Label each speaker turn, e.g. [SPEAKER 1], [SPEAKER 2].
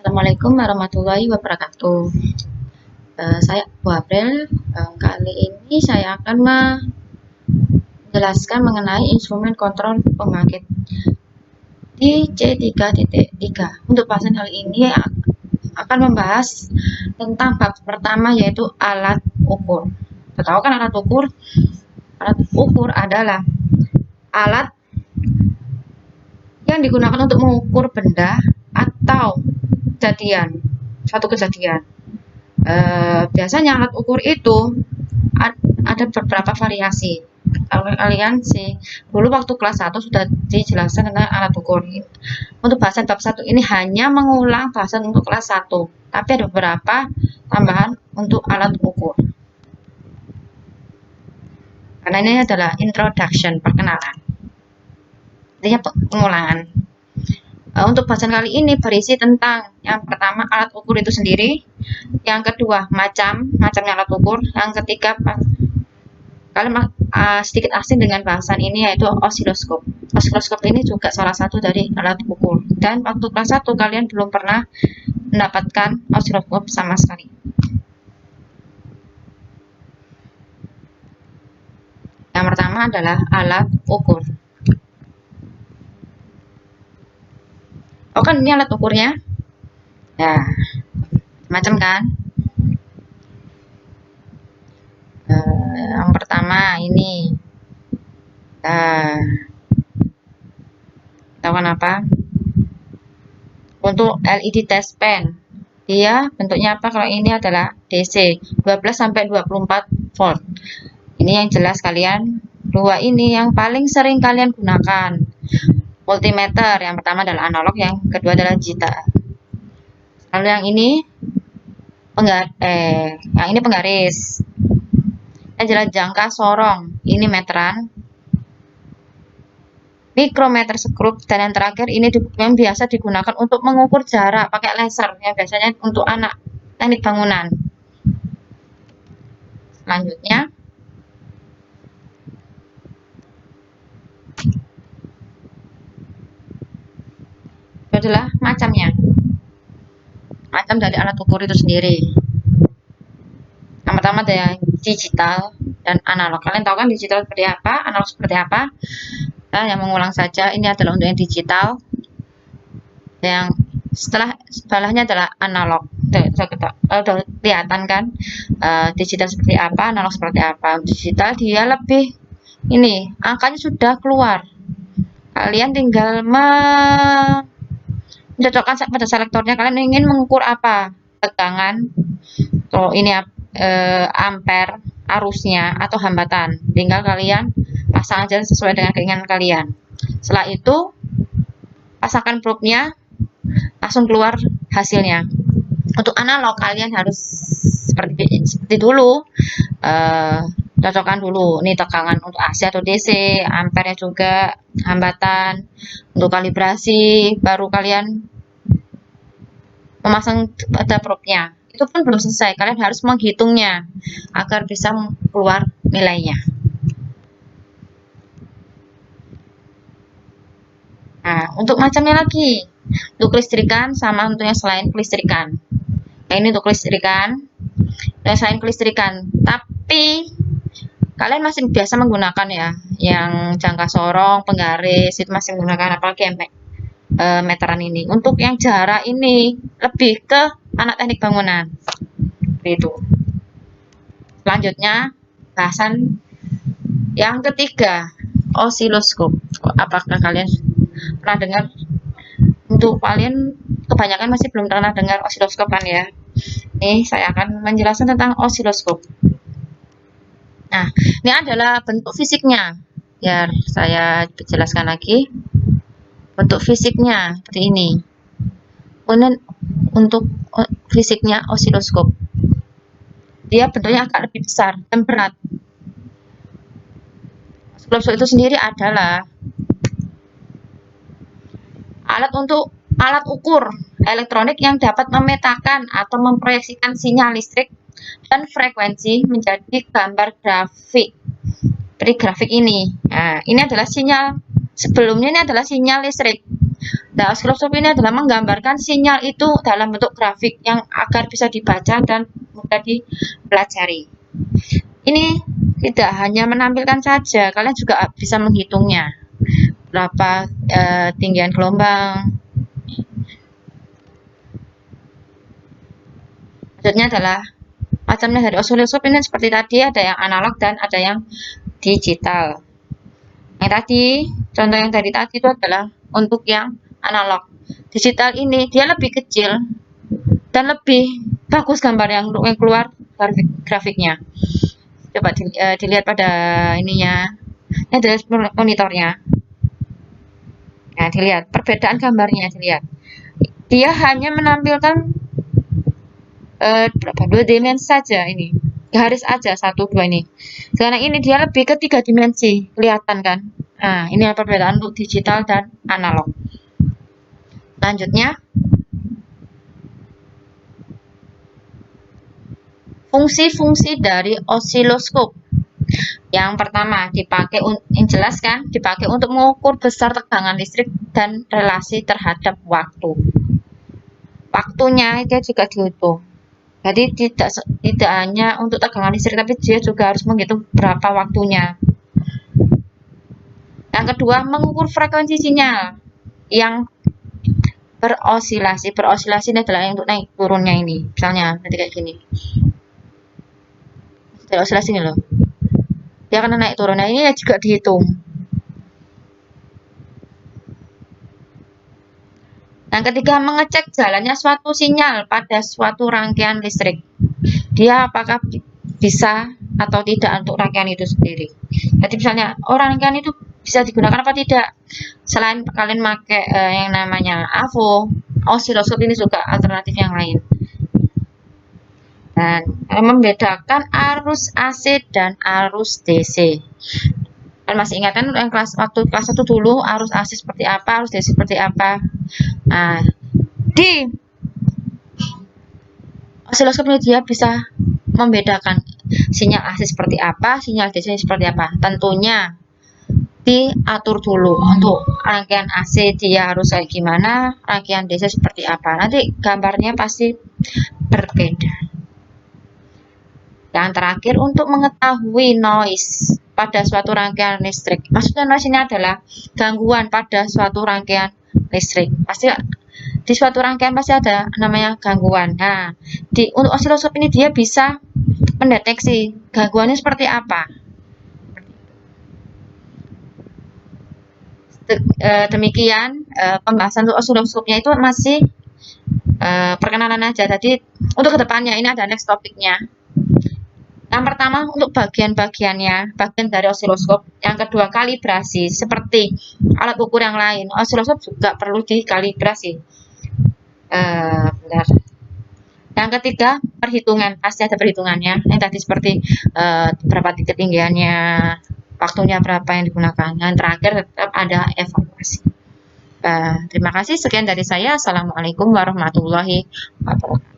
[SPEAKER 1] Assalamualaikum warahmatullahi wabarakatuh. Saya Bu April. Kali ini saya akan menjelaskan mengenai instrumen kontrol pembangkit di C3.3. Untuk bahasan kali ini akan membahas tentang bab pertama, yaitu alat ukur. Kita tahu kan alat ukur? Alat ukur adalah alat yang digunakan untuk mengukur benda atau suatu kejadian. Biasanya alat ukur itu ada beberapa variasi. Kalau kalian sih dulu waktu kelas 1 sudah dijelaskan tentang alat ukur. Untuk bahasan bab 1 ini hanya mengulang bahasan untuk kelas 1, tapi ada beberapa tambahan untuk alat ukur. Karena ini adalah introduction, perkenalan. Intinya pengulangan. Untuk bahasan kali ini berisi tentang yang pertama alat ukur itu sendiri, yang kedua macamnya alat ukur, yang ketiga kalian sedikit asing dengan bahasan ini, yaitu osiloskop. Osiloskop ini juga salah satu dari alat ukur, dan waktu kelas 1 kalian belum pernah mendapatkan osiloskop sama sekali. Yang pertama adalah alat ukur. Oh kan ini alat ukurnya. Nah, macam kan? Yang pertama ini. Tahu kan apa? Untuk LED test pen, dia bentuknya apa? Kalau ini adalah DC 12 sampai 24 volt. Ini yang jelas kalian. Dua ini yang paling sering kalian gunakan. Multimeter yang pertama adalah analog, yang kedua adalah digital. Lalu yang ini penggaris. Yang jelas jangka sorong, ini meteran. Mikrometer skrup, dan yang terakhir ini yang biasa digunakan untuk mengukur jarak pakai laser, yang biasanya untuk anak teknik bangunan. Selanjutnya itu adalah macam dari alat ukur itu sendiri. Yang pertama ada digital dan analog. Kalian tahu kan digital seperti apa, analog seperti apa? Nah, yang mengulang saja, ini adalah untuk yang digital. Yang setelah sebelahnya adalah analog. Udah kelihatan kan digital seperti apa, analog seperti apa. Digital dia lebih ini angkanya sudah keluar. Kalian tinggal mencocokkan pada selektornya. Kalian ingin mengukur apa? Tegangan, atau ini ampere, arusnya, atau hambatan. Tinggal kalian pasang aja sesuai dengan keinginan kalian. Setelah itu pasangkan probe-nya, langsung keluar hasilnya. Untuk analog kalian harus seperti dulu, cocokkan dulu ini tegangan untuk AC atau DC, ampere juga, hambatan. Untuk kalibrasi baru kalian memasang pada probe-nya. Itu pun belum selesai, kalian harus menghitungnya agar bisa keluar nilainya. Nah, untuk macamnya lagi, untuk kelistrikan sama untuk yang selain kelistrikan. Nah, ini untuk kelistrikan, yang selain kelistrikan. Tapi kalian masih biasa menggunakan ya, yang jangka sorong, penggaris itu masih menggunakan, apalagi yang meteran ini. Untuk yang jarak ini lebih ke anak teknik bangunan. Itu. Selanjutnya bahasan yang ketiga, osiloskop. Apakah kalian pernah dengar? Untuk kalian kebanyakan masih belum pernah dengar osiloskop kan ya. Nih saya akan menjelaskan tentang osiloskop. Nah, ini adalah bentuk fisiknya. Biar saya jelaskan lagi. Bentuk fisiknya seperti ini. Kemudian untuk fisiknya osiloskop, dia bentuknya agak lebih besar dan berat. Osiloskop itu sendiri adalah alat ukur elektronik yang dapat memetakan atau memproyeksikan sinyal listrik dan frekuensi menjadi gambar grafik. Dari grafik ini, nah, ini adalah sinyal. Sebelumnya ini adalah sinyal listrik. Nah, osiloskop ini adalah menggambarkan sinyal itu dalam bentuk grafik yang agar bisa dibaca dan mudah dipelajari. Ini tidak hanya menampilkan saja, kalian juga bisa menghitungnya. Berapa tinggian gelombang. Maksudnya adalah macamnya dari osiloskop ini seperti tadi, ada yang analog dan ada yang digital. Yang tadi, contoh yang tadi itu adalah untuk yang analog. Digital ini dia lebih kecil dan lebih bagus gambar yang keluar grafiknya. Coba dilihat pada ininya. Ini adalah monitornya. Nah, dilihat perbedaan gambarnya, dilihat. Dia hanya menampilkan dua dimensi saja ini. Garis aja 1 2 ini. Sekarang ini dia lebih ke 3 dimensi, kelihatan kan? Nah, ini perbedaan untuk digital dan analog. Selanjutnya, fungsi-fungsi dari osiloskop. Yang pertama, dipakai untuk mengukur besar tegangan listrik dan relasi terhadap waktu. Waktunya dia juga dihitung. Jadi tidak hanya untuk tegangan listrik, tapi dia juga harus menghitung berapa waktunya. Yang kedua, mengukur frekuensi sinyal yang berosilasi. Berosilasi ini adalah untuk naik turunnya ini. Misalnya nanti kayak gini. Osilasi ini loh. Dia akan naik turun. Nah, ini juga dihitung. Yang ketiga, mengecek jalannya suatu sinyal pada suatu rangkaian listrik. Dia apakah bisa atau tidak untuk rangkaian itu sendiri. Jadi misalnya, rangkaian itu bisa digunakan apa tidak. Selain kalian pakai yang namanya AVO, osiloskop ini juga alternatif yang lain. Dan membedakan arus AC dan arus DC. Kan masih ingat kan yang waktu kelas 1 dulu arus AC seperti apa, arus DC seperti apa. Nah, di osiloskop ini dia bisa membedakan sinyal AC seperti apa, sinyal DC seperti apa. Tentunya diatur dulu untuk rangkaian AC dia harus kayak gimana, rangkaian DC seperti apa. Nanti gambarnya pasti berbeda. Yang terakhir, untuk mengetahui noise pada suatu rangkaian listrik. Maksudnya noise ini adalah gangguan pada suatu rangkaian listrik. Pasti di suatu rangkaian pasti ada namanya gangguan. Nah, untuk osiloskop ini dia bisa mendeteksi gangguannya seperti apa. Demikian pembahasan untuk osiloskopnya itu masih perkenalan aja. Jadi untuk kedepannya ini ada next topiknya. Yang pertama untuk bagian-bagiannya, bagian dari osiloskop. Yang kedua kalibrasi, seperti alat ukur yang lain. Osiloskop juga perlu dikalibrasi. Bentar. Yang ketiga perhitungan, pasti ada perhitungannya. Yang tadi seperti berapa ketinggiannya, waktunya berapa yang digunakan. Yang terakhir tetap ada evaluasi. Terima kasih, sekian dari saya. Assalamualaikum warahmatullahi wabarakatuh.